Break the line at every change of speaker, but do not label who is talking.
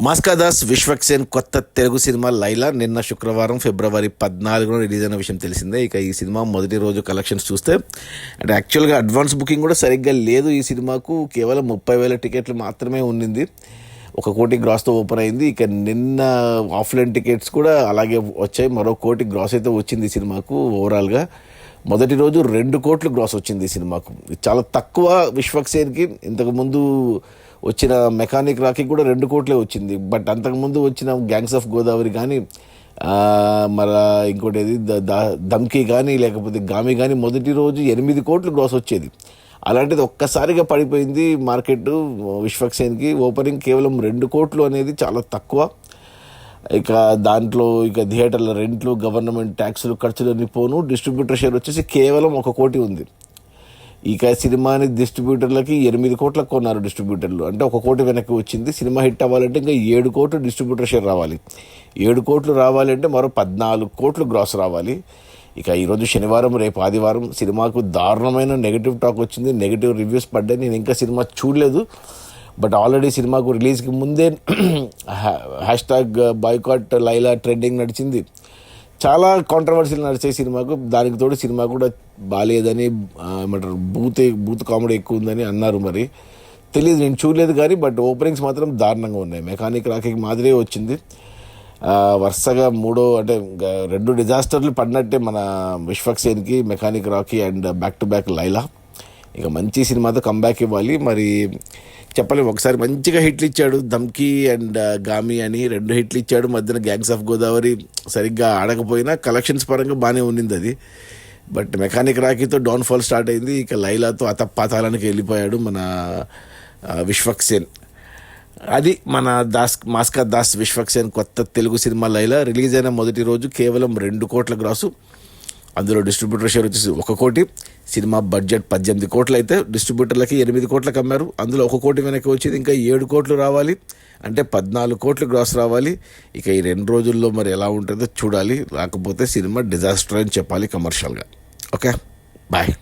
మాస్కాదాస్ విశ్వక్సేన్ కొత్త తెలుగు సినిమా లైలా నిన్న శుక్రవారం ఫిబ్రవరి 14న రిలీజ్ అయిన విషయం తెలిసిందే. ఇక ఈ సినిమా మొదటి రోజు కలెక్షన్స్ చూస్తే అంటే యాక్చువల్గా అడ్వాన్స్ బుకింగ్ కూడా సరిగ్గా లేదు. ఈ సినిమాకు కేవలం 30,000 టికెట్లు మాత్రమే ఉండింది. 1 కోటి గ్రాస్తో ఓపెన్ అయింది. ఇక నిన్న ఆఫ్లైన్ టికెట్స్ కూడా అలాగే వచ్చాయి. మరో 1 కోటి గ్రాస్ అయితే వచ్చింది ఈ సినిమాకు. ఓవరాల్గా మొదటి రోజు 2 కోట్లు గ్రాస్ వచ్చింది ఈ సినిమాకు. చాలా తక్కువ విశ్వక్సేన్కి. ఇంతకుముందు వచ్చిన మెకానిక్ రాకీ కూడా 2 కోట్లే వచ్చింది. బట్ అంతకుముందు వచ్చిన గ్యాంగ్స్ ఆఫ్ గోదావరి కానీ మళ్ళా ఇంకోటి ఏది దమ్కి కానీ లేకపోతే గామి కానీ మొదటి రోజు 8 కోట్లు గ్రాస్ వచ్చేది. అలాంటిది ఒక్కసారిగా పడిపోయింది మార్కెట్. విశ్వక్సేన్కి ఓపెనింగ్ కేవలం 2 కోట్లు అనేది చాలా తక్కువ. ఇక దాంట్లో ఇక థియేటర్ల రెంట్లు, గవర్నమెంట్ ట్యాక్సులు, ఖర్చులన్నీ పోను. డిస్ట్రిబ్యూటర్ షేర్ వచ్చేసి కేవలం 1 కోటి ఉంది. ఇక సినిమాని డిస్ట్రిబ్యూటర్లకి 8 కోట్లకు కొన్నారు డిస్ట్రిబ్యూటర్లు. అంటే 1 కోటి వెనక్కి వచ్చింది. సినిమా హిట్ అవ్వాలంటే ఇంకా 7 కోట్లు డిస్ట్రిబ్యూటర్ షేర్ రావాలి. 7 కోట్లు రావాలి అంటే మరో 14 కోట్లు గ్రాస్ రావాలి. ఇక ఈరోజు శనివారం, రేపు ఆదివారం సినిమాకు దారుణమైన నెగిటివ్ టాక్ వచ్చింది. నెగిటివ్ రివ్యూస్ పడ్డాయి. నేను ఇంకా సినిమా చూడలేదు. బట్ ఆల్రెడీ సినిమాకు రిలీజ్కి ముందే హ్యాష్ట్యాగ్ బాయ్కాట్ లైలా ట్రెండింగ్ నడిచింది. చాలా కాంట్రవర్సీలు నడిచాయి సినిమాకు. దానికి తోడు సినిమా కూడా బాగాలేదని ఏమంటారు బూత్ కామెడీ ఎక్కువ ఉందని అన్నారు. మరి తెలియదు, నేను చూడలేదు కానీ బట్ ఓపెనింగ్స్ మాత్రం దారుణంగా ఉన్నాయి. మెకానిక్ రాకీకి మాదిరే వచ్చింది. వరుసగా 2 డిజాస్టర్లు పడినట్టే మన విశ్వక్సేన్కి, mechanic Rocky and back to back Laila. ఇక మంచి సినిమాతో కంబ్యాక్ ఇవ్వాలి. మరి చెప్పలేము. ఒకసారి మంచిగా హిట్లు ఇచ్చాడు ధమ్కి అండ్ గామి అని, 2 హిట్లు ఇచ్చాడు. మధ్యన గ్యాంగ్స్ ఆఫ్ గోదావరి సరిగ్గా ఆడకపోయినా కలెక్షన్స్ పరంగా బాగానే ఉన్నింది అది. బట్ మెకానిక్ రాకీతో డౌన్ఫాల్ స్టార్ట్ అయింది. ఇక లైలాతో అతపాతాలానికి వెళ్ళిపోయాడు మన విశ్వక్సేన్. అది మన మాస్కాదాస్ విశ్వక్సేన్ కొత్త తెలుగు సినిమా లైలా. రిలీజ్ అయిన మొదటి రోజు కేవలం 2 కోట్ల గ్రాసు. అందులో డిస్ట్రిబ్యూటర్ షేర్ వచ్చేసి 1 కోటి. సినిమా బడ్జెట్ 18 కోట్లు అయితే డిస్ట్రిబ్యూటర్లకి 8 కోట్లకు అమ్మారు. అందులో 1 కోటి వెనక్కి వచ్చింది. ఇంకా 7 కోట్లు రావాలి అంటే 14 కోట్లు గ్రాస్ రావాలి. ఇక ఈ 2 రోజుల్లో మరి ఎలా ఉంటుందో చూడాలి. రాకపోతే సినిమా డిజాస్టర్ అని చెప్పాలి కమర్షియల్గా. Okay, bye.